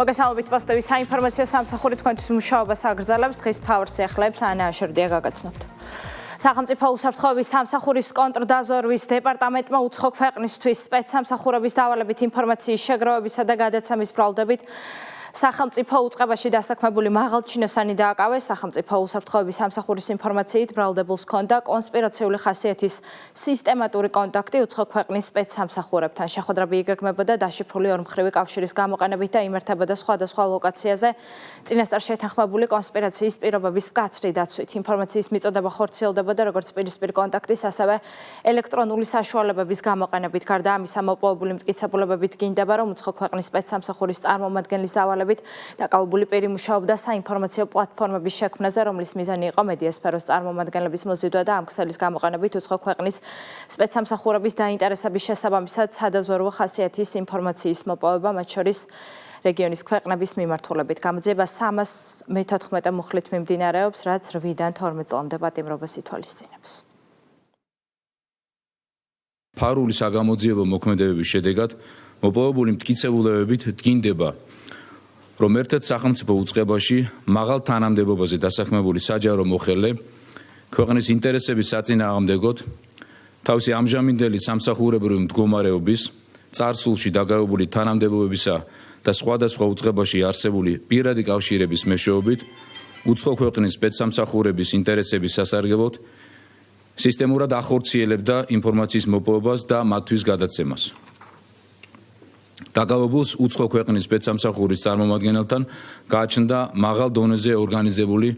მოგესალმებით პოსტების საინფორმაციო სამსახური თქვენთვის მუშაობას აგრძელებს. დღის მთავარ სიახლეებს ანა აშერდია გაგაცნობთ. სახელმწიფო უსაფრთხოების სამსახურის კონტრდაზვერვის დეპარტამენტმა უცხო ქვეყნისთვის სპეცსამსახურების დავალებით ინფორმაციის შეგროვებისა და გადაცემის ბრალდებით სახელმწიფო უწყებაში დასაქმებული მაღალჩინოსანი დააკავეს. სახელმწიფო უსაფრთხოების სამსახურის ინფორმაციით ბრალდებულს ჰქონდა კონსპირაციული ხასიათის სისტემატური კონტაქტი უცხო ქვეყნის სპეცსამსახურებთან. შეხვედრები იგეგმებოდა დაშიფრული ორმხრივი კავშირის გამოყენებით და იმართებოდა სხვადასხვა ლოკაციაზე წინასწარ შეთანხმებული კონსპირაციის პირობების მკაცრი დაცვით. ინფორმაციის მიწოდება ხორციელდებოდა როგორც პირისპირ კონტაქტის, ასევე ელექტრონული საშუალებების გამოყენებით. გარდა ამისა, მოპოვებული მტკიცებულებები დგინდება, რომ უცხო ქვეყნის სპეცსამსახურის წარმომადგენლის დავალებით დაკავებული პირი მუშაობდა საინფორმაციო პლატფორმების შექმნაზე, რომლის მიზანი იყო მედია სფეროს წარმომადგენლების მოზიდვა და ამ ქსელის გამოყენებით უცხო ქვეყნის სპეცსამსახურების დაინტერესების შესაბამისად სადაზვერვო ხასიათის ინფორმაციის მოპოვება, მათ შორის რეგიონის ქვეყნების მიმართულებით. გამოძიება 314 მუხლით მიმდინარეობს, რაც 8-დან 12 წლამდე პატიმრობას ითვალისწინებს. ფარული საგამოძიებო მოქმედებების შედეგად მოპოვებული მტკიცებულებებით დგინდება, რომ ერთ-ერთ სახელმწიფო უწყებაში მაღალ თანამდებობაზე დასაქმებული საჯარო მოხელე ქვეყნის ინტერესების საწინააღმდეგოდ თავისი ამჟამინდელი სამსახურებრივი მდგომარეობის, წარსულში დაკავებული თანამდებობებისა და სხვადასხვა უწყებაში არსებული პირადი კავშირების მეშვეობით უცხო ქვეყნის სპეცსამსახურების ინტერესების სასარგებლოდ სისტემურად ახორციელებდა ინფორმაციის მოპოვებას და მათთვის გადაცემას. დაკავებულს უცხო ქვეყნის სპეცსამსახურის წარმომადგენელთან გააჩნდა მაღალ დონეზე ორგანიზებული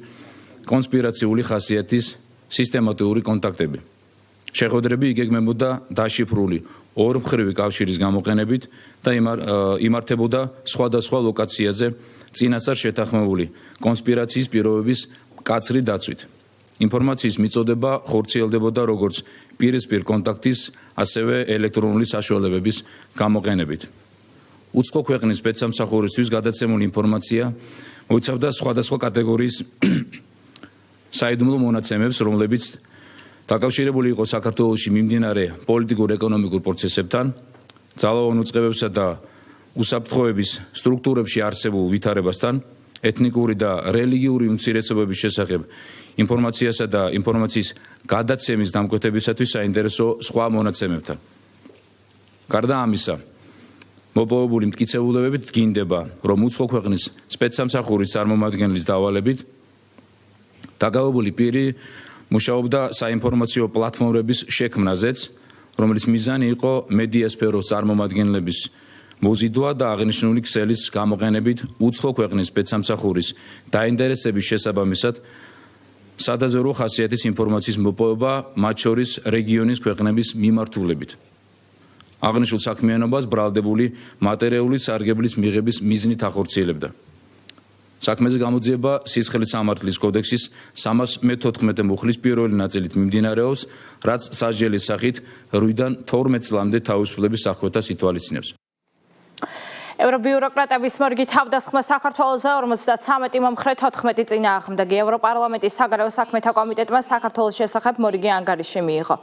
კონსპირაციული ხასიათის სისტემატიური კონტაქტები. შეხვედრები იგეგმებოდა დაშიფრული ორმხრივი კავშირის გამოყენებით და იმართებოდა სხვადასხვა ლოკაციაზე წინასწარ შეთანხმებული კონსპირაციის პირობების მკაცრი დაცვით. ინფორმაციის მიწოდება ხორციელდებოდა როგორც პირისპირ კონტაქტის, ასევე ელექტრონული საშუალებების გამოყენებით. უცხო ქვეყნის სპეცსამსახურისთვის გადაცემული ინფორმაცია მოიცავდა სხვადასხვა კატეგორიის საიდუმლო მონაცემებს, რომლებიც დაკავშირებული იყო საქართველოში მიმდინარე პოლიტიკურ-ეკონომიკურ პროცესებთან, ძალოვან უწყებებსა და უსაფრთხოების სტრუქტურებში არსებულ ვითარებასთან, ეთნიკური და რელიგიური უმცირესობების შესახებ ინფორმაციასა და ინფორმაციის გადაცემის დამკვეთებისათვის საინტერესო სხვა მონაცემებთან. გარდა ამისა, მოპოვებული მტკიცებულებებით დგინდება, რომ უცხო ქვეყნის სპეცსამსახურის წარმომადგენლის დავალებით დაკავებული პირი მუშაობდა საინფორმაციო პლატფორმების შექმნაზეც, რომლის მიზანი იყო მედია სფეროს წარმომადგენლების მოზიდვა და აღნიშნული ქსელის გამოყენებით უცხო ქვეყნის სპეცსამსახურის დაინტერესების შესაბამისად სადაზვერვო ხასიათის ინფორმაციის მოპოვება, მათ შორის რეგიონის ქვეყნების მიმართულებით. აღნიშნულ საქმიანობას ბრალდებული მატერიალური სარგებლის მიღების მიზნით ახორციელებდა. საქმეზე გამოძიება სისხლის სამართლის კოდექსის 314 მუხლის პირველი ნაწილით მიმდინარეობს, რაც სასჯელის სახით 8-დან 12 წლამდე თავისუფლების აღკვეთას ითვალისწინებს. ევრობიუროკრატების მორგი თავდასხმა საქართველოზე 53 მომხრე 14 წინააღმდეგი ევროპარლამენტის საგარეო საქმეთა კომიტეტმა საქართველოს შესახებ მორიგი ანგარიში მიიღო.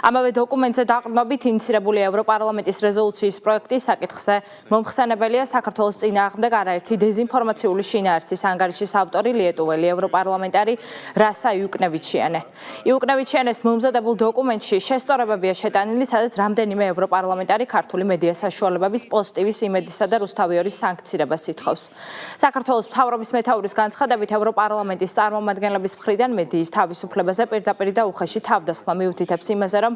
ამავე დოკუმენტზე დაყრდნობით ინიცირებული ევროპარლამენტის რეზოლუციის პროექტი საკითხზე მომხსენებელია საქართველოს წინააღმდეგ არაერთი დეზინფორმაციული შინაარსის ანგარიშის ავტორი ლიეტუველი ევროპარლამენტარი რასა იუკნევიჩიანე. იუკნევიჩიანეს მომზადებულ დოკუმენტში შესწორებებია შეტანილი, სადაც რამდენიმე ევროპარლამენტარი ქართული მედია საშუალებების პოზიტივის იმედისა და რუსთავიორის სანქცირებას ითხოვს. საქართველოს მთავრობის მეთაურის განცხადებით ევროპარლამენტის წარმომადგენლების მხრიდან მედიის თავისუფლებაზე პირდაპირ და უხეში თავდასხმა მიუთითებს იმაზე, რომ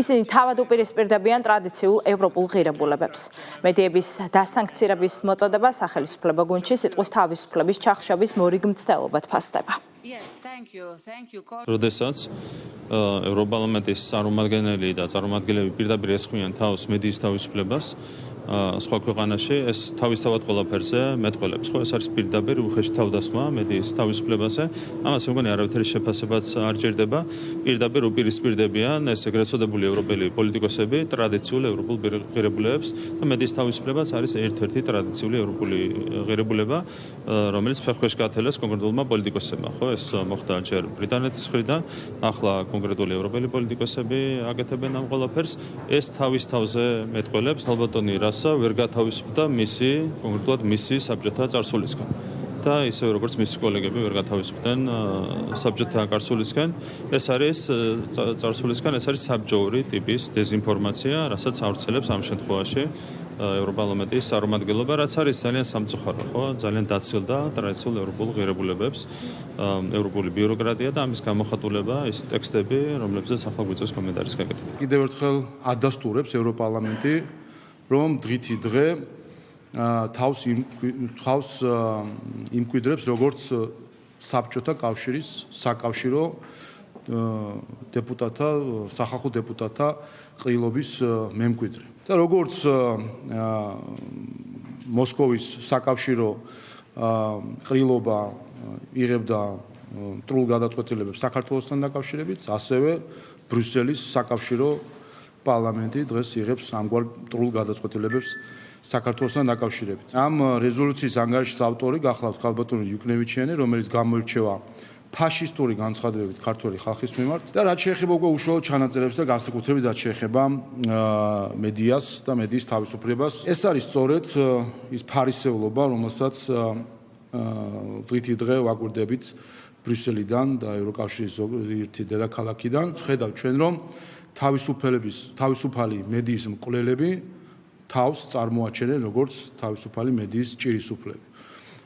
ისინი თავად უპირისპირდებიან ტრადიციულ ევროპულ ღირებულებებს. მედიების დასანქცირების მოწოდება სახელმწიფო გუნდში სიტყვის თავისუფლების ჩახშობის მორიგ მცდელობად ფასდება. როდესაც ევროპარლამენტის წარმომადგენელი და წარმომადგენლები პირდაპირ ესხმიან თავს მედიის თავისუფლებას, სხვა ქვეყანაში ეს თავისთავად ყველაფერზე მეტყველებს, ხო? ეს არის პირდაპირ უხეში თავდასხმა მედიის თავისუფლებაზე. ამას მე მგონი არავითარი შეფასებაც არ ჭირდება. პირდაპირ უპირისპირდებიან ეს ეგრეთ წოდებული ევროპელი პოლიტიკოსები ტრადიციულ ევროპულ ღირებულებებს და მედიის თავისუფლებაც არის ერთ-ერთი ტრადიციული ევროპული ღირებულება, რომელიც ფეხქვეშ გაათელეს კონკრეტულმა პოლიტიკოსებმა, ხო? ეს მოხდა ჯერ ბრიტანეთის მხრიდან, ახლა კონკრეტული ევროპელი პოლიტიკოსები აკეთებენ ამ ყველაფერს. ეს თავის თავზე მეტყველებს ალბათონი რას მსგავსა ვერ გათავისუფლდა მისი, კონკრეტულად მისი საბჭოთა წარსულისგან. და ისევე როგორც მისი კოლეგები ვერ გათავისუფლდნენ საბჭოთა წარსულისგან, ეს არის წარსულისგან, ეს არის საბჭოური ტიპის დეზინფორმაცია, რასაც ავრცელებს ამ შემთხვევაში ევროპარლამენტის წარმომადგენლობა, რაც არის ძალიან სამწუხარო, ხო? ძალიან დაცილდა ტრადიციულ ევროპულ ღირებულებებს, ევროპული ბიუროკრატია და ამის გამოხატულება ის ტექსტები, რომლებზეც ახლა გვიწევს კომენტარის გაკეთება. კიდევ ერთხელ ადასტურებს ევროპარლამენტი, რომ დღითი დღე თავს იმკვიდრებს როგორც საბჭოთა კავშირის საკავშირო დეპუტატთა, სახალხო დეპუტატთა ყრილობის მემკვიდრე. და როგორც მოსკოვის საკავშირო ყრილობა იღებდა მტრულ გადაწყვეტილებებს საქართველოსთან დაკავშირებით, ასევე ბრიუსელის საკავშირო პარლამენტი დღეს იღებს ამგვარ მტრულ გადაწყვეტილებებს საქართველოსთან დაკავშირებით. ამ რეზოლუციის ანგარიშის ავტორი გახლავთ ქალბატონი იუკნევიჩიანი, რომელიც გამოირჩევა ფაშისტური განცხადებებით ქართული ხალხის მიმართ და რაც შეეხება უკვე უშუალო ჩანაწერებს და განსაკუთრებით რაც შეეხება მედიას და მედიის თავისუფლებას. ეს არის სწორედ ის ფარისევლობა, რომელსაც დღითი დღე ვაკვირდებით ბრიუსელიდან და ევროკავშირის ზოგიერთი დედაქალაქიდან. ხედავთ ჩვენ, რომ თავისუფალი მედიის მკვლელები თავს წარმოაჩენენ როგორც თავისუფალი მედიის ჭირისუფლები.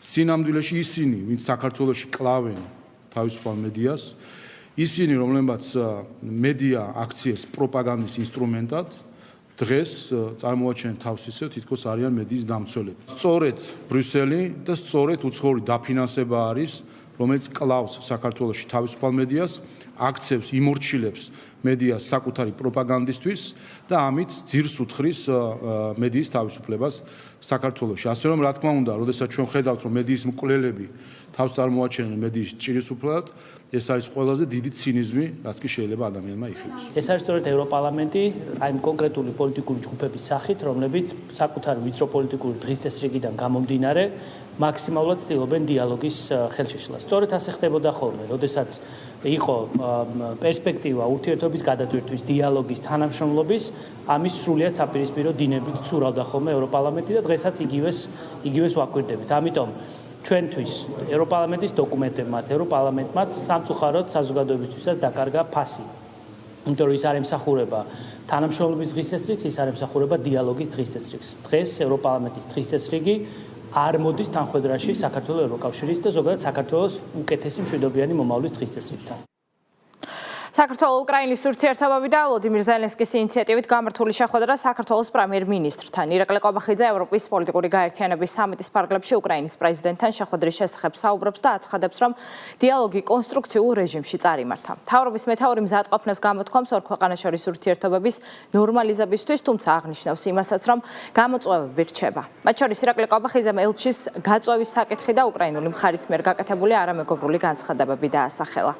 სინამდვილეში ისინი, ვინც საქართველოში კლავენ თავისუფალ მედიას, ისინი, რომლებმაც მედია აქციეს პროპაგანდის ინსტრუმენტად, დღეს წარმოაჩენენ თავს ისევ, თითქოს არიან მედიის დამცველები. სწორედ ბრიუსელი და სწორედ უცხოური დაფინანსება არის, რომელიც კლავს საქართველოში თავისუფალ მედიას, აქცევს, იმორჩილებს მედიას საკუთარი პროპაგანდისთვის და ამით ძირს უთხრის მედიის თავისუფლებას საქართველოში. ასე რომ, რა თქმა უნდა, როდესაც ჩვენ ხედავთ, რომ მედიის მკვლელები თავს წარმოაჩენენ მედიის ჭირისუფლად, ეს არის ყველაზე დიდი ცინიზმი, რაც კი შეიძლება ადამიანმა იხილოს. ეს არის სწორედ ევროპარლამენტი, აი კონკრეტული პოლიტიკური ჯგუფების სახით, რომლებიც საკუთარი ვიწრო პოლიტიკური დღის წესრიგიდან გამომდინარე მაქსიმალურად ცდილობენ დიალოგის ხელშეშლას. სწორედ ასე ხდებოდა ხოლმე, როდესაც იყო პერსპექტივა ურთიერთობის გადატვირთვის, დიალოგის, თანამშრომლობის, ამის სრულიად საპირისპირო დინებით ცურავდა ხოლმე ევროპარლამენტი და დღესაც იგივეს ვაკვირდებით. ამიტომ ჩვენთვის ევროპარლამენტის დოკუმენტებმაც, ევროპარლამენტმაც სამწუხაროდ საზოგადოებისთვისაც დაკარგა ფასი. იმიტომ რომ ის არ ემსახურება თანამშრომლობის დღის წესრიგს, ის არ ემსახურება დიალოგის დღის წესრიგს. დღეს ევროპარლამენტის დღის წესრიგი არ მოდის თანხმედრაში საქართველოს ევროკავშირის და ზოგადად საქართველოს უკეთესი მშვიდობიანი მომავლის დღის წესრიგთან. საქართველოს-უკრაინის ურთიერთობები და ვლოდიმირ ზელენსკის ინიციატივით გამართული შეხვედრა საქართველოს პრემიერ-მინისტრთან. ირაკლი ყობახიძე ევროპის პოლიტიკური გაერთიანების სამიტის ფარგლებში უკრაინის პრეზიდენტთან შეხვედრის შესახებ საუბრობს და აცხადებს, რომ დიალოგი კონსტრუქციულ რეჟიმში წარიმართა. მთავრობის მეთაური მზადყოფნას გამოთქვამს ორ ქვეყანას შორის ურთიერთობების ნორმალიზებისთვის, თუმცა აღნიშნავს იმასაც, რომ გამოწვევები რჩება. მათ შორის ირაკლი ყობახიძემ ელჩის გაწვევის საკითხი და უკრაინული მხარის მიერ გაკეთებული არამეგობრული განცხადებები დაასახელა.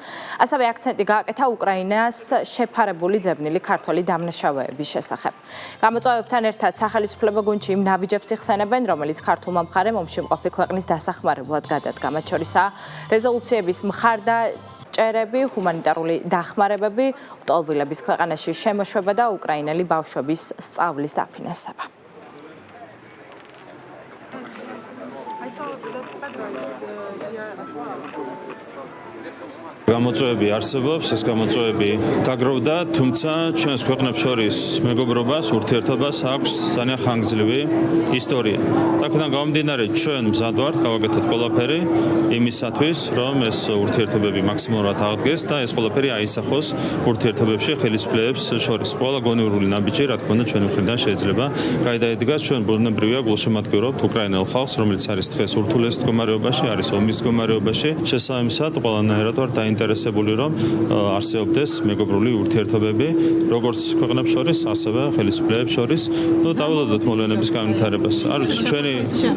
ასევე აქცენტი გააკეთა უკრაინას შეფარებული ძებნილი ქართველი დამნაშავეების შესახებ. გამოწვევებთან ერთად სახელისუფლება გუნდში იმ ნაბიჯებს იხსენებენ, რომელიც ქართულმა მხარემ ომში მყოფი ქვეყნის დასახმარებლად გადადგა. მათ შორისაა რეზოლუციების მხარდაჭერები, ჰუმანიტარული დახმარებები, ლტოლვილების ქვეყანაში შემოშვება და უკრაინელი ბავშვების სწავლის დაფინანსება. გამოწვევები არსებობს, ეს გამოწვევები დაგროვდა, თუმცა ჩვენს ქვეყნებს შორის მეგობრობას, ურთიერთობას აქვს ძალიან ხანგრძლივი ისტორია. აქედან გამომდინარე, ჩვენ მზად ვართ გავაკეთოთ ყველაფერი იმისათვის, რომ ეს ურთიერთობები მაქსიმალურად აღდგეს და ეს ყველაფერი აისახოს ურთიერთობებში ხელისუფლებებს შორის. ყველა გონივრული ნაბიჯი, რა თქმა უნდა, ჩვენი მხრიდან შეიძლება გაიდაიდგას. ჩვენ ბუნებრივია გულშემატკივრობთ უკრაინელ ხალხს, რომელიც არის დღეს ურთულეს მდგომარეობაში, არის ომის მდგომარეობაში. შესაბამისად, ყველანაირად ვართ დაინტერესებული, რომ არსებობდეს მეგობრული ურთიერთობები, როგორც ქვეყნებს შორის, ასევე ხელისუფლებებს შორის. დავულოდოთ მოვლენების განვითარებას. არ ვიცი,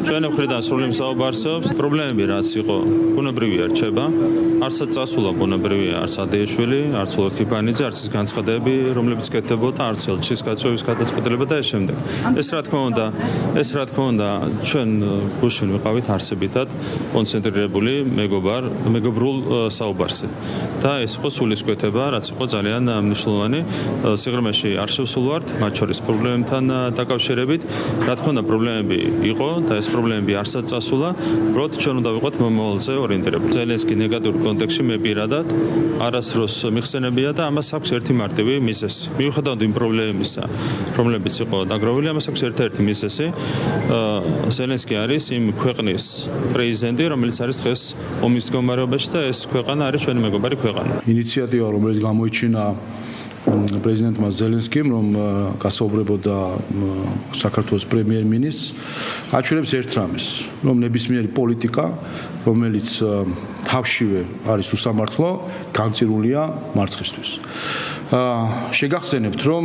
ჩვენი მხრიდან სრული მსაუბარი არსებობს. პრობლემები რაც იყო, ბუნებრივია რჩება. არცაც წასულა ბუნებრივია, არც ადეიშვილი, არც ოლქიფანიძე, არც ის განცხადებები, რომლებიც კეთდებოდა, არც ელჩის გაწვევის გადაწყვეტილება და ეს შემდეგ. ეს რა თქმა უნდა, ჩვენ გუშინ ვიყავით არსებითად კონცენტრირებული მეგობრულ საუბარზე. და ეს იყო სულისკვეთება, რაც იყო ძალიან მნიშვნელოვანი. სიღრმეში არ შევსულვართ, მათ შორის პრობლემებთან დაკავშირებით. რა თქმა უნდა, პრობლემები იყო და ეს პრობლემები არსად წასულა. უბრალოდ ჩვენ უნდა ვიყოთ მომავალზე ორიენტირებული. ზელენსკი ნეგატიურ კონტექსტში მე პირადად არასდროს მიხსენებია და ამას აქვს ერთი მარტივი მიზეზი. მიუხედავად იმ პრობლემებისა, რომლებიც იყო დაგროვილი, ამას აქვს ერთ-ერთი მიზეზი. ზელენსკი არის იმ ქვეყნის პრეზიდენტი, რომელიც არის დღეს ომის მდგომარეობაში და ეს ქვეყანა არის ჩვენი მეგობარი ქვეყანა. ინიციატივა, რომელიც გამოიჩინა პრეზიდენტმა ზელენსკიმ, რომ გასაუბრებოდა საქართველოს პრემიერ-მინისტრს, აჩვენებს ერთ რამეს, რომ ნებისმიერი პოლიტიკა, რომელიც თავშივე არის უსამართლო, განწირულია მარცხისთვის. შეგახსენებთ, რომ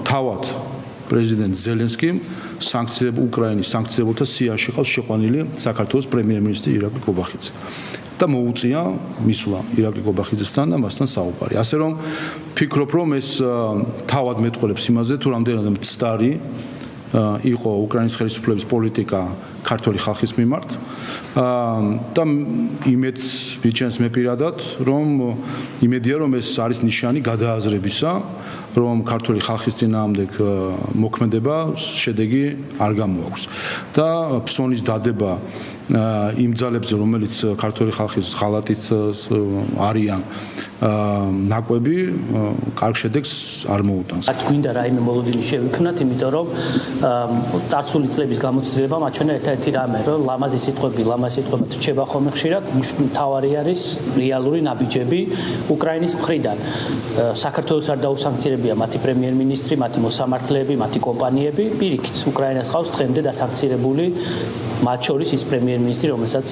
თავად პრეზიდენტ ზელენსკიმ უკრაინის სანქციებულთა სიაში ყავს შეყვანილი საქართველოს პრემიერ-მინისტრი ირაკლი კობახიძე. და მოუწია მისვლა ირაკლი კობახიძესთან და მასთან საუბარი. ასე რომ ფიქრობ, რომ ეს თავად მეტყველებს იმაზე, თუ რამდენად მცდარი იყო უკრაინის ხელისუფლების პოლიტიკა ქართული ხალხის მიმართ და იმედს ვიჩენს მე პირადად, რომ იმედია, რომ ეს არის ნიშანი გადააზრებისა, რომ ქართული ხალხის წინააღმდეგ მოქმედება შედეგი არ გამოაქვს და ფსონის დადება იმ ძალებზე, რომელიც ქართული ხალხის ღალატით არიან ნაკვები, კარგ შედეგს არ მოუტანს. არც გვინდა რაიმე მოლოდინი შევიქმნათ, იმიტომ რომ წარსული წლების გამოცდილება მაჩვენა ერთ-ერთი რამე, რომ ლამაზი სიტყვები რჩება ხოლმე ხშირად, მთავარი არის რეალური ნაბიჯები უკრაინის მხრიდან. საქართველოს არ დაუსანქცირებია მათი პრემიერ-მინისტრი, მათი მოსამართლეები, მათი კომპანიები, პირიქით, უკრაინას ყავს დღემდე დასანქცირებული, მათ შორის ის პრემიერ-მინისტრი, რომელსაც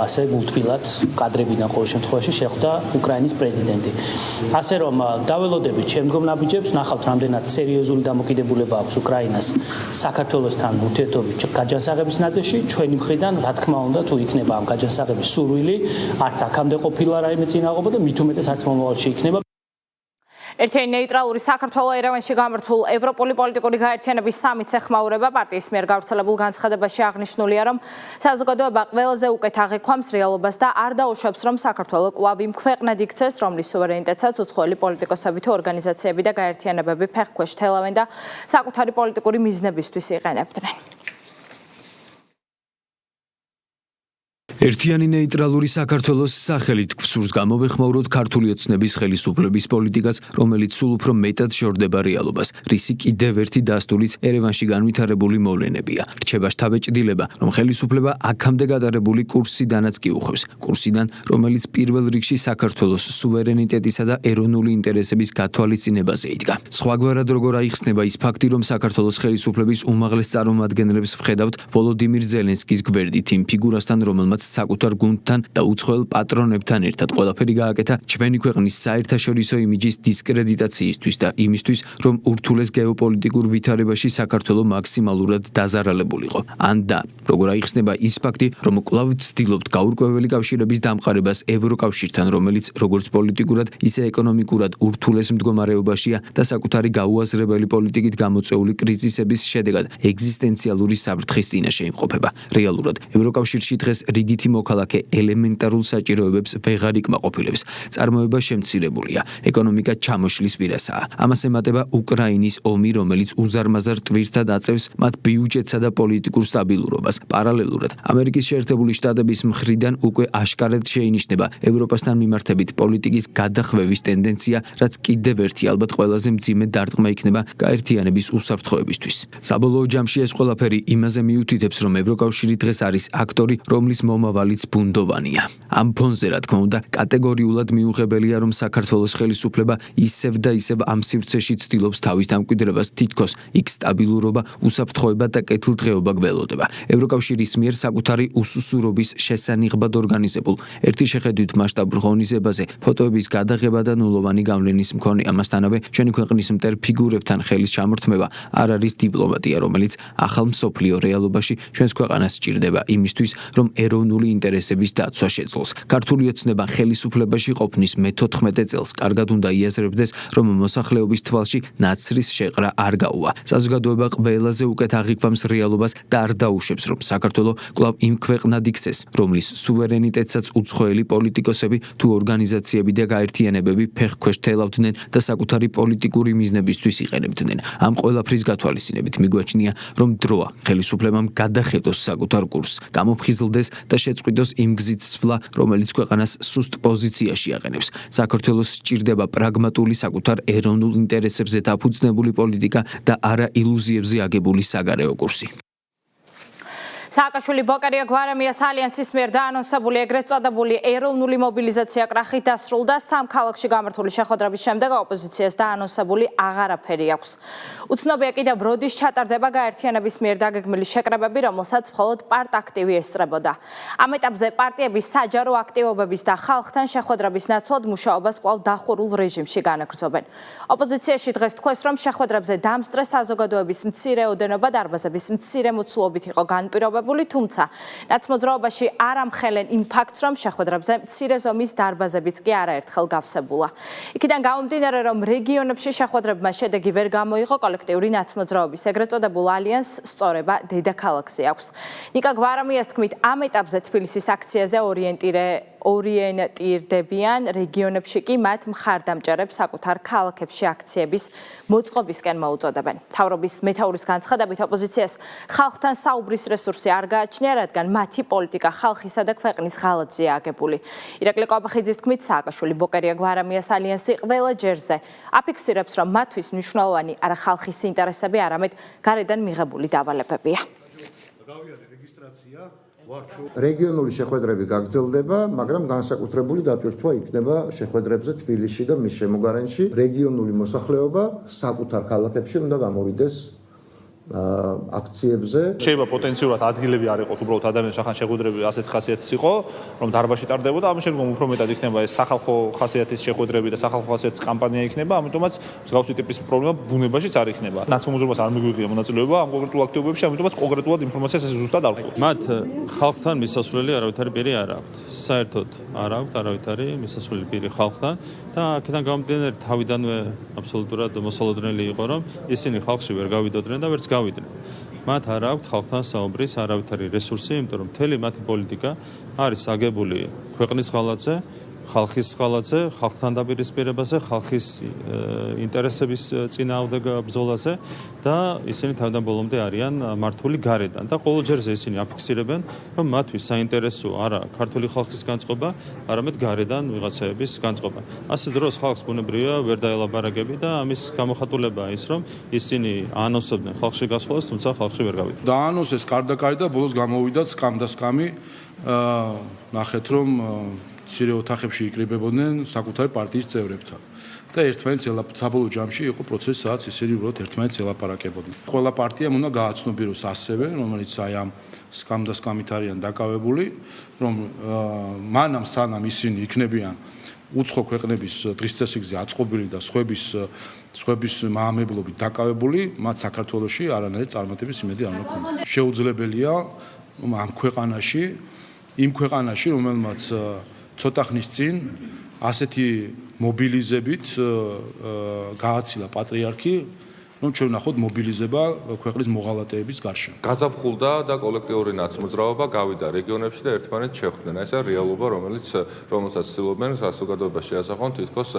ასე გულთბილად კადრებიდან ყოველ შემთხვევაში შეხვდა უკრაინის პრეზიდენტი. ასე რომ დაველოდებით შემდგომ ნაბიჯებს, ნახავთ რამდენად სერიოზული დამოკიდებულება აქვს უკრაინას საქართველოსთან ურთიერთობის გაჯანსაღების ნაწილში, ჩვენი მხრიდან რა თქმა უნდა, თუ იქნება ამ გაჯანსაღების სურვილი, არც აქამდე ყოფილა რაიმე წინააღმობა და მით უმეტეს არც მომავალში იქნება. ერთიანი ნეიტრალური საქართველოს ერევანში გამართულ ევროპული პოლიტიკური გაერთიანების სამიტს ეხმაურება პარტიის მიერ გავრცელებულ განცხადებაში აღნიშნულია, რომ საზოგადოება ყველაზე უკეთ აღიქვამს რეალობას და არ დაუშვებს, რომ საქართველოს კვლავ იმ ქვეყნად იქცეს, რომლის სუვერენიტეტსაც უცხოელი პოლიტიკოსები თუ ორგანიზაციები და გაერთიანებები ფეხქვეშ თელავენ და საკუთარი პოლიტიკური მიზნებისთვის იყენებდნენ. ერთიანი ნეიტრალური საქართველოს სახელით გვსურს გამოვეხმაუროთ ქართული ოცნების ხელისუფლების პოლიტიკას, რომელიც სულ უფრო მეტად შორდება რეალობას. რისი კიდევ ერთი დასტურიც ერევანში განვითარებული მოვლენებია. რჩება შთაბეჭდილება, რომ ხელისუფლება აქამდე გატარებული კურსიდანაც კი უხვევს. კურსიდან, რომელიც პირველ რიგში საქართველოს სუვერენიტეტისა და ეროვნული ინტერესების გათვალისწინებაზე იდგა. სხვაგვარად როგორ აიხსნება ის ფაქტი, რომ საქართველოს ხელისუფლების უმაღლეს წარმომადგენლებს ვხედავთ ვოლოდიმირ ზელენსკის გვერდით იმ ფიგურასთან, რომელმაც საკუთარ გუნდთან და უცხოელ პატრონებთან ერთად ყველაფერი გააკეთა ჩვენი ქვეყნის საერთაშორისო იმიჯის დისკრედიტაციისთვის და იმისთვის, რომ ურთულეს გეოპოლიტიკურ ვითარებაში საქართველოს მაქსიმალურად დაზარალებულიყო. ან და როგორ აიხსნება ის ფაქტი, რომ კვლავ ცდილობთ გაურკვეველი კავშირების დამყარებას ევროკავშირთან, რომელიც როგორც პოლიტიკურად, ისე ეკონომიკურად ურთულეს მდგომარეობაშია და საკუთარი გაუაზრებელი პოლიტიკით გამოწვეული კრიზისების შედეგად ეგზისტენციალური საფრთხის წინაშე იმყოფება. რეალურად ევროკავშირში დღეს რიგითი მოქალაქე ელემენტარულ საჭიროებებს ვეღარ იკმაყოფილებს. წარმოება შემცირებულია, ეკონომიკა ჩამოშლის პირასაა. ამას ემატება უკრაინის ომი, რომელიც უზარმაზარ ტვირთად აწევს მათ ბიუჯეტსა და პოლიტიკურ სტაბილურობას. პარალელურად, ამერიკის შეერთებული შტატების მხრიდან უკვე აშკარად შეინიშნება ევროპასთან მიმართებით პოლიტიკის გადახვევის ტენდენცია, რაც კიდევ ერთი ალბათ ყველაზე მძიმე დარტყმა იქნება გაერთიანების უსაფრთხოებისთვის. საბოლოო ჯამში ეს ყველაფერი იმაზე მიუთითებს, რომ ევროკავშირი დღეს არის აქტორი, რომლის მომავალიც ბუნდოვანია. ამ ფონზე, რა თქმა უნდა, კატეგორიულად მიუღებელია, რომ საქართველოს ხელისუფლება ისევ და ისევ ამ სივრცეში ცდილობს თავის დამკვიდრებას თითქოს იქ სტაბილურობა, უსაფრთხოება და კეთილდღეობა გველოდება. ევროკავშირის მიერ საკუთარი უსუსურობის შესანიღბად ორგანიზებულ ერთი შეხედვით მასშტაბურ ღონისძიებაზე ფოტოების გადაღება და ნულოვანი გავლენის მქონე ამასთანავე ჩვენი ქვეყნის მტერ ფიგურებთან ხელის ჩამორთმევა არ არის დიპლომატია, რომელიც ახალ მსოფლიო რეალობაში ჩვენს ქვეყანას სჭირდება იმისთვის, რომ ეროვნული კოლექტიური ინტერესების დაცვა შეძლოს. ქართული ოცნება ხელისუფლებაში ყოფნის მე-14 წელს კარგად უნდა იაზრებდეს, რომ მოსახლეობის თვალში ნაცრის შეყრა არ გაუვა. საზოგადოება ყველაზე უკეთ აღიქვამს რეალობას და არ დაუშვებს, რომ საქართველო კვლავ იმ ქვეყნად იქცეს, რომლის სუვერენიტეტსაც უცხოელი პოლიტიკოსები თუ ორგანიზაციები და გაერთიანებები ფეხქვეშ თელავდნენ და საკუთარი პოლიტიკური მიზნებისთვის იყენებდნენ. ამ ყველაფრის გათვალისწინებით მიგვაჩნია, რომ დროა ხელისუფლებამ გადახედოს საკუთარ კურსს, გამოფხიზლდეს და შეწყვიტოს იმ გზით სვლა, რომელიც ქვეყანას სუსტ პოზიციაში აყენებს. საქართველოს სჭირდება პრაგმატული საკუთარ ეროვნულ ინტერესებზე დაფუძნებული პოლიტიკა და არა ილუზიებზე აგებული საგარეო კურსი. სააკაშვილი ბოკარია გვარამიას ალიანსის მიერ დაანონსებული ეგრეთ წოდებული ეროვნული მობილიზაცია კრახით დასრულდა. სამ ქალაქში გამართული შეხვედრების შემდეგ ოპოზიციას დაანონსებული აღარაფერი აქვს. უცნობია კიდევ როდის ჩატარდება გაერთიანების მიერ დაგეგმილი შეკრებები, რომელსაც მხოლოდ პარტ-აქტივი ესწრებოდა. ამ ეტაპზე პარტიების საჯარო აქტივობების და ხალხთან შეხვედრების ნაცვლად მუშაობას კვლავ დახურულ რეჟიმში განაგრძობენ. ოპოზიციაში დღეს თქვეს, რომ შეხვედრებზე დამსწრე საზოგადოების მცირე ოდენობა დარბაზების მცირე მოცულობით იყო განპირობებული, თუმცა ნაცმოძრაობაში არ ამხელენ იმ ფაქტს, რომ შეხვედრებზე მცირე ზომის დარბაზებიც კი არაერთხელ გავსებულა. იქიდან გამომდინარე, რომ რეგიონებში შეხვედრებმა შედეგი ვერ გამოიღო, კოლექტიური ნაცმოძრაობის ეგრეთ წოდებულ ალიანსს სწორება დედაქალაქზე აქვს. ნიკა გვარამიას თქმით, ამ ეტაპზე თბილისის აქციაზე ორიენტირდებიან, რეგიონებში კი მათ მხარდამჭერებს საკუთარ ქალაქებში აქციების მოწყობისკენ მოუწოდებენ. მთავრობის მეთაურის განცხადებით, ოპოზიციას ხალხთან საუბრის რესურსი არ გააჩნია, რადგან მათი პოლიტიკა ხალხისა და ქვეყნის ღალატზეა აგებული. ირაკლი კვაბახიძის თქმით, სააკაშვილი ბოკარია გვარამიას ალიანსი ყველა ჯერზე აფიქსირებს, რომ მათთვის მნიშვნელოვანი არა ხალხის ინტერესები, არამედ გარედან მიღებული დავალებებია. რეგიონული შეხვედრები გაგრძელდება, მაგრამ განსაკუთრებული დატვირთვა იქნება შეხვედრებზე თბილისში და მის შემოგარენში. რეგიონული მოსახლეობა საკუთარ ქალაქებში უნდა გამოვიდეს აქციებზე. შეიძლება პოტენციურად ადგილები არ იყოს, უბრალოდ ადამიანის ახან შეხვედრები ასეთ ხასიათის იყო, რომ დარბაზში ტარდებოდა, ამის შემდგომ უფრო მეტად იქნება ეს სახალხო ხასიათის შეხვედრები და სახალხო ხასიათის კამპანია იქნება, ამიტომაც მსგავსი ტიპის პრობლემა ბუნებაშიც არ იქნება. ნაცმოძრაობას არ მიგვიღია მონაწილეობა ამ კონკრეტულ აქტივობებში, ამიტომაც კონკრეტულად ინფორმაციას ეს ზუსტად არ გვყავს. მათ ხალხთან მისასვლელი არავითარი პირი არ აქვთ. საერთოდ არ აქვთ არავითარი მისასვლელი პირი ხალხთან და აქედან გამომდინარე თავიდანვე აბსოლუტურად მოსალოდნელი იყო, რომ ისინი ხალხში ვერ გავიდოდნენ და ვერც გავიდნენ. მათ არ აქვთ ხალხთან საუბრის არავითარი რესურსი, იმიტომ რომ მთელი მათი პოლიტიკა არის აგებული ქვეყნის ღალატზე, ხალხის ღალატზე, ხალხთან დაპირისპირებაზე, ხალხის ინტერესების წინააღმდეგ ბრძოლაზე და ისინი თავიდან ბოლომდე არიან მართული გარედან და ყოველ ჯერზე ისინი აფიქსირებენ, რომ მათთვის საინტერესო არა ქართული ხალხის განწყობა, არამედ გარედან ვიღაცების განწყობა. ასე დროს ხალხს ბუნებრივია ვერ დაელაპარაკები და ამის გამოხატულებაა ის, რომ ისინი ანონსებდნენ ხალხში გასვლას, თუმცა ხალხში ვერ გავიდნენ. დაანონსეს კარდაკარი და ბოლოს გამოვიდა სკამ და სკამი. ნახეთ, რომ მცირე ოთახებში იკრიბებოდნენ საკუთარი პარტიის წევრებთან და ერთმანეთს საბოლოო ჯამში იყო პროცესი, სადაც ისინი უბრალოდ ერთმანეთს ელაპარაკებოდნენ. ყველა პარტიამ უნდა გააცნობიროს ასევე, რომელიც აი ამ სკამ და სკამით არიან დაკავებული, რომ მანამ სანამ ისინი იქნებიან უცხო ქვეყნების დღის წესრიგზე აწყობილი და სხვების მაამებლობით დაკავებული, მათ საქართველოში არანაირი წარმატების იმედი არ უნდა ქონდეს. შეუძლებელია ამ ქვეყანაში, იმ ქვეყანაში, რომელმაც ცოტა ხნის წინ ასეთი მობილიზებით გააცილა პატრიარქი, რომ ჩვენ ვნახოთ მობილიზება ქვეყნის მოღალატეების გარშემო. გაზაფხულდა და კოლექტიური ნაცმოძრაობა გავიდა რეგიონებში და ერთმანეთს შეხვდნენ. ეს არის რეალობა, რომელსაც ცდილობენ საზოგადოებას შეასახონ, თითქოს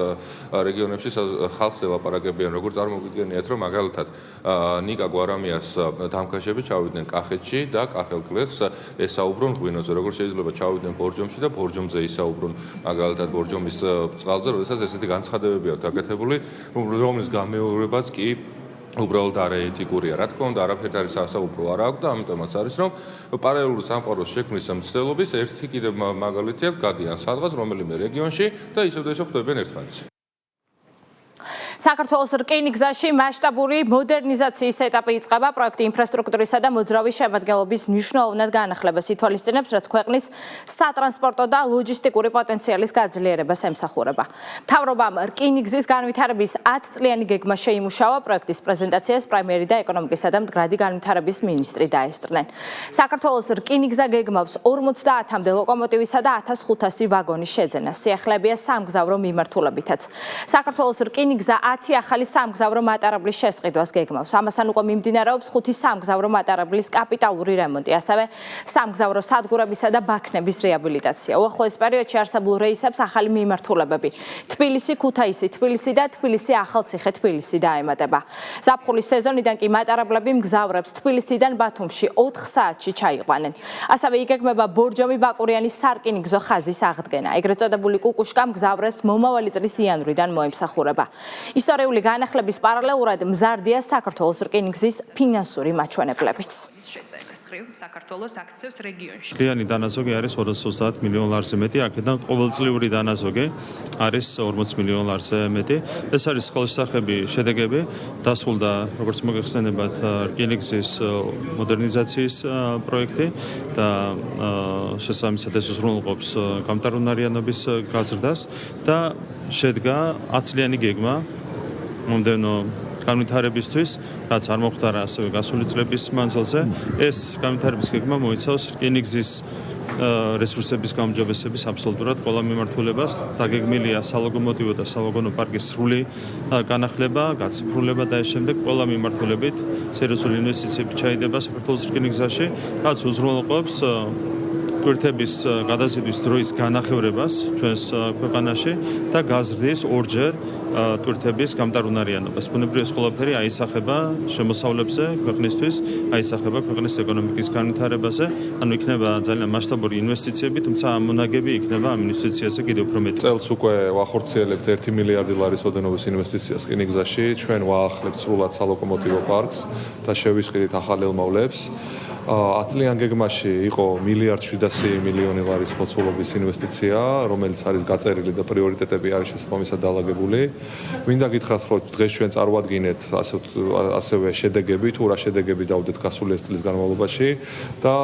რეგიონებში ხალხს ელაპარაკებიან. როგორ წარმოგიდგენიათ, რომ მაგალითად ნიკა გვარამიას დამქაშები ჩავიდნენ კახეთში და კახელკლერს ესაუბრონ ღვინოზე. როგორ შეიძლება ჩავიდნენ ბორჯომში და ბორჯომზე ისაუბრონ მაგალითად ბორჯომის წყალზე, როდესაც ესეთი განცხადებები აქვს გაკეთებული, რომლის გამეორებაც კი უბრალოდ არაეთიკურია. რა თქმა უნდა, არაფერი არის სასაუბრო არ აქვს და ამიტომაც არის, რომ პარალელური სამყაროს შექმნის მცდელობის ერთი კიდევ მაგალითია გადიან სადღაც რომელიმე რეგიონში და ისევ და ისევ ხვდებიან ერთმანეთს. საქართველოს რკინიგზაში მასშტაბური მოდერნიზაციის ეტაპი იწყება. პროექტი ინფრასტრუქტურისა და მოძრავის შემადგენლობის მნიშვნელოვნად განახლებას ითვალისწინებს, რაც ქვეყნის სატრანსპორტო და ლოჯისტიკური პოტენციალის გაძლიერებას ემსახურება. მთავრობამ რკინიგზის განვითარების 10 წლიანი გეგმა შეიმუშავა. პროექტის პრეზენტაციას პრემიერი და ეკონომიკისა და მდგრადი განვითარების მინისტრი დაესწრნენ. საქართველოს რკინიგზა გეგმავს 50-მდე ლოკომოტივისა და 1500 ვაგონის შეძენას. სიახლეებია სამგზავრო მიმართულებითაც. საქართველოს რკინიგზა 10 ახალი სამგზავრო მატარებლის შესყიდვას გეგმავს. ამასთან უკვე მიმდინარეობს 5 სამგზავრო მატარებლის კაპიტალური რემონტი, ასევე სამგზავრო სადგურებისა და ბაქნების რეაბილიტაცია. უახლოეს პერიოდში არსებულ რეისებს ახალი მიმართულებები თბილისი, ქუთაისი, თბილისი და თბილისი-ახალციხე-თბილისი დაემატება. ზაფხულის სეზონიდან კი მატარებლები მგზავრებს თბილისიდან ბათუმში 4 საათში ჩაიყვანენ. ასევე იგეგმება ბორჯომი-ბაკურიანის სარკინიგზო ხაზის აღდგენა. ეგრეთ წოდებული კუკუშკა მგზავრებს მომავალი წლის იანვრიდან მოემსახურება. ისტორიული განახლების პარალელურად მზარდია საქართველოს რკინიგზის ფინანსური მაჩვენებლებიც. საქართველოს აქციებს რეგიონში. მთლიანი დანაზოგი არის 230 მილიონ ლარზე მეტი, აქედან ყოველწლიური დანაზოგი არის 40 მილიონ ლარზე მეტი. ეს არის ხელშესახები შედეგები, დასრულდა როგორც მოგეხსენებათ რკინიგზის მოდერნიზაციის პროექტი და შესაბამისად ეს უზრუნველყოფს გამტარუნარიანობის გაზრდას და შედგა 10 წლიანი გეგმა მომდევნო განვითარებისთვის, რაც არ მოხდარა ასევე გასული წლების მანძილზე. ეს განვითარების გეგმა მოიცავს რკინიგზის რესურსების გაუმჯობესების აბსოლუტურად ყველა მიმართულებას. დაგეგმილია სალოკომოტივო და სავაგონო პარკის სრული განახლება, გაციფრულება და ეს შემდეგ ყველა მიმართულებით სერიოზული ინვესტიციები ჩაიდება საქართველოს რკინიგზაში, რაც უზრუნველყოფს ტვირთების გადაზიდვის დროის განახევრებას ჩვენს ქვეყანაში და გაზრდის ორჯერ ტვირთების გამტარუნარიანობას. ბუნებრივია ეს ყველაფერი აისახება შემოსავლებზე ქვეყნისთვის, აისახება ქვეყნის ეკონომიკის განვითარებაზე, ანუ იქნება ძალიან მასშტაბური ინვესტიციები, თუმცა ამ მონაგები იქნება ამ ინვესტიციაზე კიდევ უფრო მეტი. წელს უკვე ვახორციელებთ 1 მილიარდი ლარის ოდენობის ინვესტიციას რკინიგზაში, ჩვენ ვაახლებთ სრულად სალოკომოტივო პარკს და შევისყიდით ახალ ელმავლებს. 10 წლიან გეგმაში იყო 1,7 მილიონი ლარის მოცულობის ინვესტიცია, რომელიც არის გაწერილი და პრიორიტეტები არის შესაბამისად დალაგებული. მინდა გითხრათ, რომ დღეს ჩვენ წარვადგინეთ ასევე შედეგები, თუ რა შედეგები დავდეთ გასული 1 წლის განმავლობაში და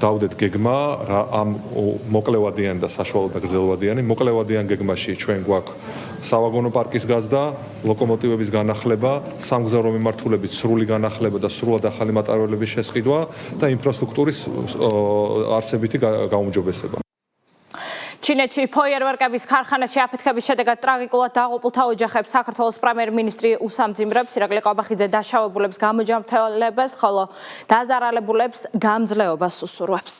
დავდეთ გეგმა ამ მოკლევადიანი და საშუალო და გრძელვადიანი. მოკლევადიან გეგმაში ჩვენ გვაქვს სავაგონო პარკის გაზრდა, ლოკომოტივების განახლება, სამგზავრო მიმართულების სრული განახლება და სრულად ახალი მატარებლების შესყიდვა და ინფრასტრუქტურის არსებითი გაუმჯობესება. ჩინეთში ფოიერვერკების ქარხანაში აფეთქების შედეგად ტრაგიკულად დაღუპულთა ოჯახებს საქართველოს პრემიერ-მინისტრი უსამძიმრებს. ირაკლი კვაბახიძე დაშავებულებს გამოჯანმრთელებას, ხოლო დაზარალებულებს გამძლეობას უსურვებს.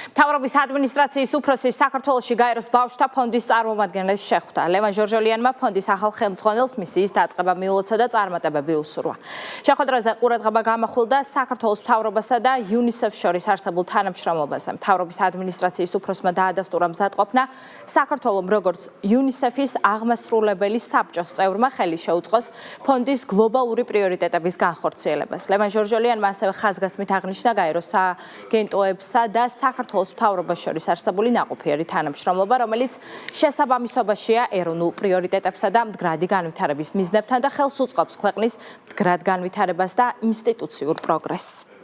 მთავრობის ადმინისტრაციის უფროსის საქართველოში გაეროს ბავშვთა ფონდის წარმომადგენლის შეხვდა. ლევან ჟორჟოლიანმა ფონდის ახალ ხელმძღვანელს მისიის დაწყება მიულოცა და წარმატებები უსურვა. შეხვედრაზე ყურადღება გამახვილდა საქართველოს მთავრობასა და UNICEF შორის არსებულ თანამშრომლობაზე. მთავრობის ადმინისტრაციის უფროსმა დაადასტურა მზადყოფნა საქართველომ როგორც UNICEF-ის აღმასრულებელი საბჭოს წევრმა ხელი შეუწყოს ფონდის გლობალური პრიორიტეტების განხორციელებას. ლევან ჟორჟოლიანმა ასევე ხაზგასმით აღნიშნა გაეროს სააგენტოებსა და საქართველოს მთავრობას შორის არსებული ნაყოფიერი თანამშრომლობა, რომელიც შესაბამისობაშია ეროვნულ პრიორიტეტებსა და მდგრადი განვითარების მიზნებთან და ხელს უწყობს ქვეყნის მდგრად განვითარებას და ინსტიტუციურ პროგრესს.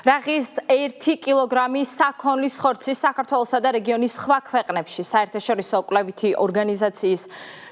რაღის 1 კილოგრამი საქონლის ხორცი საქართველოსა და რეგიონის სხვა ქვეყნებში საერთაშორისო კვლევითი ორგანიზაციის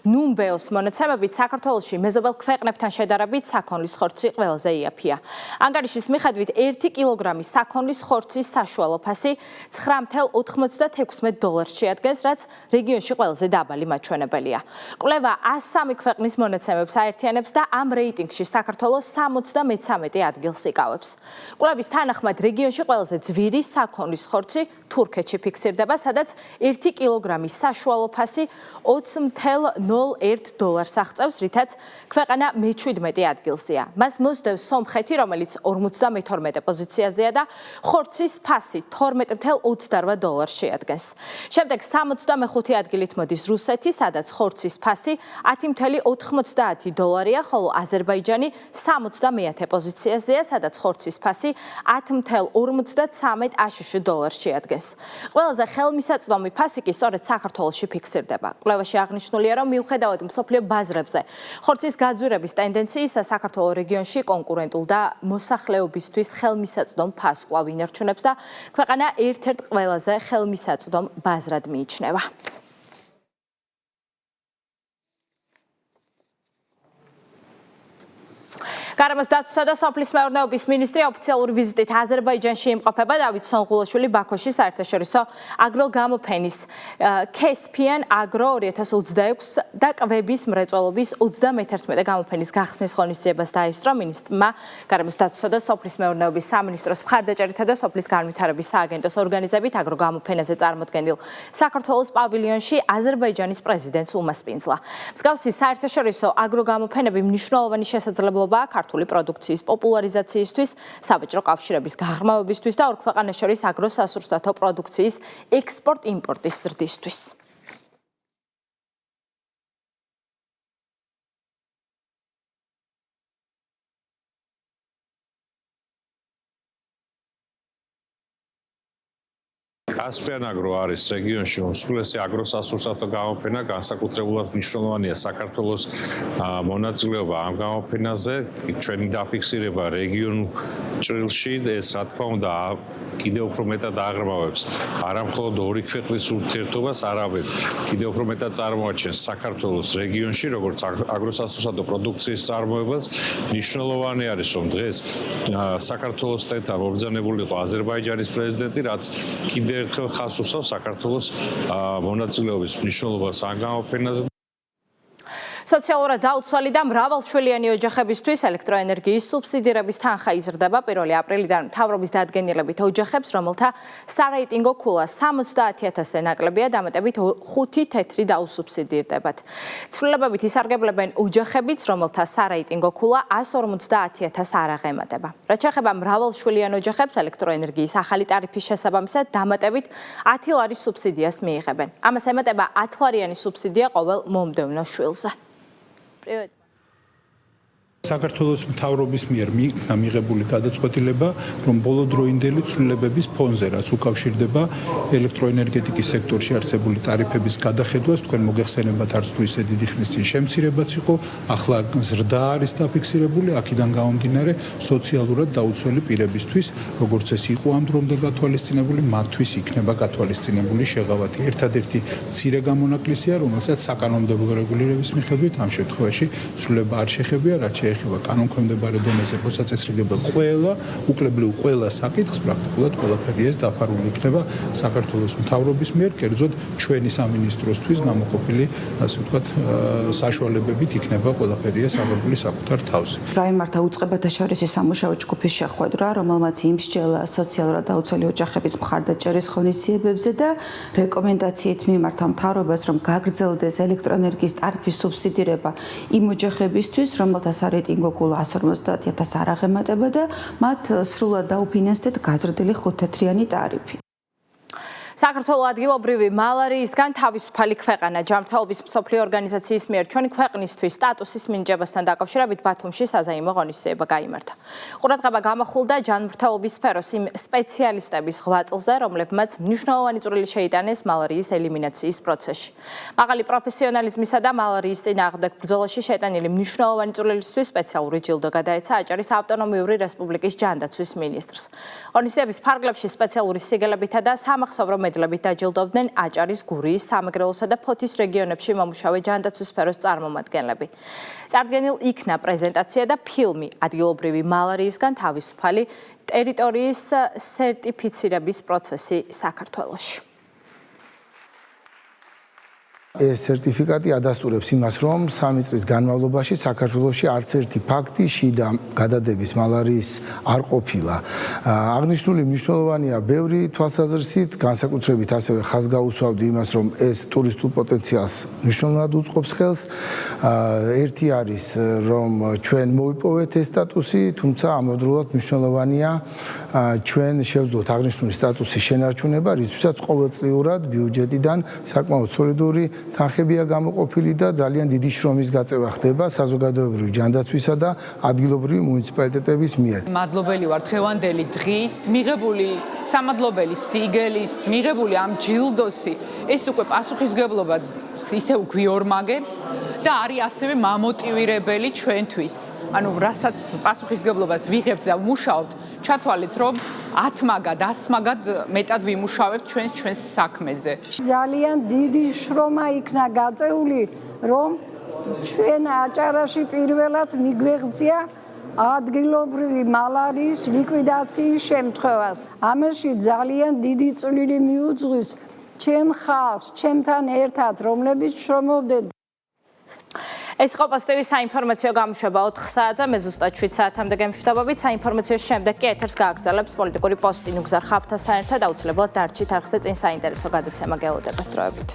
ნუმბეოს მონაცემებით საქართველოში მეზობელ ქვეყნებთან შედარებით საქონლის ხორცი ყველაზე იაფია. ანგარიშის მიხედვით 1 კილოგრამი საქონლის ხორცის საშუალო ფასი $9.96 შეადგენს, რაც რეგიონში ყველაზე დაბალი მაჩვენებელია. კვლევა 103 ქვეყნის მონაცემებს აერთიანებს და ამ რეიტინგში საქართველოს 73 ადგილს იკავებს. კვლევის თანახმად რეგიონში ყველაზე ძვირი საქონლის ხორცი თურქეთში ფიქსირდება, სადაც 1 კილოგრამის საშუალო ფასი $20 $0.01 აღწევს, რითაც ქვეყანა მე-17 ადგილზეა. მას მოსდევს სომხეთი, რომელიც 52 პოზიციაზეა და ხორცის ფასი $12.28 შეადგენს. შემდეგ 65 ადგილით მოდის რუსეთი, სადაც ხორცის ფასი $10.90-ია, ხოლო აზერბაიჯანი 70 პოზიციაზეა, სადაც ხორცის ფასი $10.53 შეადგენს. ყველაზე ხელმისაწვდომი ფასი კი სწორედ საქართველოში ფიქსირდება. კვლევაში აღნიშნულია, რომ მიუხედავად მსოფლიო ბაზრებზე ხორცის გაძვირების ტენდენციისა, საქართველოს რეგიონში კონკურენტულ და მოსახლეობისთვის ხელმისაწვდომ ფასს კვლავ ინარჩუნებს და ქვეყანა ერთ-ერთ ყველაზე ხელმისაწვდომ ბაზრად მიიჩნევა. გარემოს დაცვისა და სოფლის მეურნეობის მინისტრი ოფიციალური ვიზიტით აზერბაიჯანში იმყოფება. დავით სონღულაშვილი ბაქოში საერთაშორისო აგროგამოფენის Caspian Agro 2026 და კვების მრეწველობის 31 გამოფენის გახსნის ღონისძიებას დაესწრო. მინისტრმა გარემოს დაცვისა და სოფლის მეურნეობის სამინისტროს მხარდაჭერითა და სოფლის განვითარების სააგენტოს ორგანიზებით აგროგამოფენაზე წარმოდგენილ საქართველოს პავილიონში აზერბაიჯანის პრეზიდენტს უმასპინძლა. მსგავსი საერთაშორისო აგროგამოფენები მნიშვნელოვანი შესაძლებლობაა ქართული პროდუქციის პოპულარიზაციისთვის, საბჭოთა კავშირების გაღრმავებისთვის და ორ ქვეყანას შორის აგროსასურსათო პროდუქციის ექსპორტ-იმპორტის ზრდისთვის. Caspian Agro არის რეგიონში უმსხვილესი აგროსასურსათო გამოფენა, განსაკუთრებულად მნიშვნელოვანია საქართველოს მონაწილეობა ამ გამოფენაზე. ჩვენი დაფიქსირება რეგიონულ ჭრილში ეს რა თქმა უნდა კიდევ უფრო მეტად აღრმავებს არა მხოლოდ ორი ქვეყნის ურთიერთობას, არამედ კიდევ უფრო მეტად წარმოაჩენს საქართველოს რეგიონში, როგორც აგროსასურსათო პროდუქციის წარმოებას. მნიშვნელოვანი არის, რომ დღეს საქართველოსთან მობრძანებული იყო აზერბაიჯანის პრეზიდენტი, რაც კიდევ ერთხელ ხაზს უსვამს საქართველოს მონაწილეობის მნიშვნელობას ამ გამოფენაზე. სოციალურად დაუცველი და მრავალშვილიანი ოჯახებისთვის ელექტროენერგიის სუბსიდირების თანხა იზრდება 1 აპრილიდან მთავრობის დადგენილებით ოჯახებს, რომელთა სარეიტინგო ქულა 70,000-ზე ნაკლებია, დამატებით 5 თეთრი დაუსუბსიდირდებათ. ცვლილებებით ისარგებლებენ ოჯახებიც, რომელთა სარეიტინგო ქულა 150,000-ს არ აღემატება. რაც შეეხება მრავალშვილიან ოჯახებს, ელექტროენერგიის ახალი ტარიფის შესაბამისად დამატებით 10 ლარის სუბსიდიას მიიღებენ. ამას ემატება 10 ლარიანი სუბსიდია ყოველ მომდევნო შვილზე. Привет. საქართველოს მთავრობის მიერ მიღებული გადაწყვეტილება, რომ ბოლოდროინდელი ცვლილებების ფონზე, რაც უკავშირდება ელექტროენერგეტიკის სექტორში არსებული ტარიფების გადახედვას, თქვენ მოგეხსენებათ, არც თუ ისე დიდი ხნის წინ შემცირებაც იყო, ახლა ზრდა არის დაფიქსირებული, აქედან გამომდინარე სოციალურად დაუცველი პირებისთვის, როგორც ეს იყო ამ დრომდე გათვალისწინებული, მათთვის იქნება გათვალისწინებული შეღავათი. ერთადერთი მცირე გამონაკლისია, რომელსაც საკანონმდებლო რეგულირების მიხედვით ამ შემთხვევაში ცვლილება არ შეხებია, რაც ეხება კანონქვემდებარე დონეზე მოსაწესრიგებელ უკლებრივ ყველა საკითხს პრაქტიკულად ყველაფერი ეს დაფარული იქნება საქართველოს მთავრობის მიერ, კერძოდ ჩვენი სამინისტროსთვის გამოყოფილი, ასე ვთქვათ, საშუალებებით იქნება ყველაფერი ეს აღებული საკუთარ თავზე. გაიმართა უწყებათა შორისი სამუშაო ჯგუფის შეხვედრა, რომელმაც იმსჯელა სოციალურად დაუცველი ოჯახების მხარდაჭერის ღონისძიებებზე და რეკომენდაციით მიმართა მთავრობას, რომ გაგრძელდეს ელექტროენერგიის ტარიფის სუბსიდირება იმ ოჯახებისთვის, რომელთა სარეიტინგო ქულა 150,000-ს არ აღემატება და მათ სრულად დაუფინანსდეთ გაზრდილი 5 თეთრიანი ტარიფი. საქართველოს ადგილობრივი მალარიისგან თავისუფალი ქვეყანა ჯანმრთელობის მსოფლიო ორგანიზაციის მიერ ჩვენი ქვეყნისთვის სტატუსის მინიჭებასთან დაკავშირებით ბათუმში საზეიმო ღონისძიება გაიმართა. ყურადღება გამახვილდა ჯანმრთელობის სფეროს იმ სპეციალისტების ღვაწლზე, რომლებმაც მნიშვნელოვანი წვლილი შეიტანეს მალარიის ელიმინაციის პროცესში. მაღალი პროფესიონალიზმისა და მალარიის წინააღმდეგ ბრძოლაში შეტანილი მნიშვნელოვანი წვლილისთვის სპეციალური ჯილდო გადაეცა აჭარის ავტონომიური რესპუბლიკის ჯანდაცვის მინისტრს. ღონისძიების ფარგლებში სპეციალური სიგელებითა და სამახსოვრო მედლებით დაჯილდოვდნენ აჭარის, გურიის, სამეგრელოსა და ფოთის რეგიონებში მომუშავე ჯანდაცვის სფეროს წარმომადგენლები. წარდგენილ იქნა პრეზენტაცია და ფილმი ადგილობრივი მალარიისგან თავისუფალი ტერიტორიის სერტიფიცირების პროცესი საქართველოში. ეს სერტიფიკატი ადასტურებს იმას, რომ 3 წლის განმავლობაში საქართველოში არც ერთი ფაქტი შიდა გადადების მალარიის არ ყოფილა. აღნიშნული მნიშვნელოვანია ბევრი თვალსაზრისით, განსაკუთრებით ასევე ხაზგაუსვავდი იმას, რომ ეს ტურისტულ პოტენციალს მნიშვნელოვნად უწყობს ხელს. ერთი არის, რომ ჩვენ მოვიპოვეთ ეს სტატუსი, თუმცა ამავდროულად მნიშვნელოვანია ჩვენ შევძლოთ აღნიშნული სტატუსის შენარჩუნება, რისთვისაც ყოველწლიურად ბიუჯეტიდან საკმაოდ სოლიდური თანხებია გამოყოფილი და ძალიან დიდი შრომის გაწევა ხდება საზოგადოებრივი ჯანდაცვისა და ადგილობრივი მუნიციპალიტეტების მიერ. მადლობელი ვარ დღევანდელი დღის, მიღებული სამადლობელი სიგელის, მიღებული ამ ჯილდოსი, ეს უკვე პასუხისმგებლობა ისევ გვიორმაგებს და არის ასევე მამოტივირებელი ჩვენთვის. ანუ რასაც პასუხისმგებლობას ვიღებთ და ვმუშაობთ, ჩათვალეთ, რომ 10 მაგად, 100 მაგად მეტად ვიმუშავებთ ჩვენს საქმეზე. ძალიან დიდი შრომა იქნა გაწეული, რომ ჩვენ აჭარაში პირველად მიგვეღწია ადგილობრივი მალარიის ლიკვიდაციის შემთხვევას. ამაში ძალიან დიდი წვლილი მიუძღვის ჩემ ხალხს, ჩემთან ერთად, რომლებიც შრომობდნენ. ეს იყო პოზიტივის საინფორმაციო გამოშვება 4 საათზე, მე ზუსტად 7 საათამდე გემშვიდობებით. საინფორმაციო შემდეგ კი ეთერს გააგრძელებს პოლიტიკური პოსტი ნუგზარ ხავთასთან ერთად. აუცილებლად დარჩით არხზე, წინ საინტერესო გადაცემა გელოდებათ დროებით.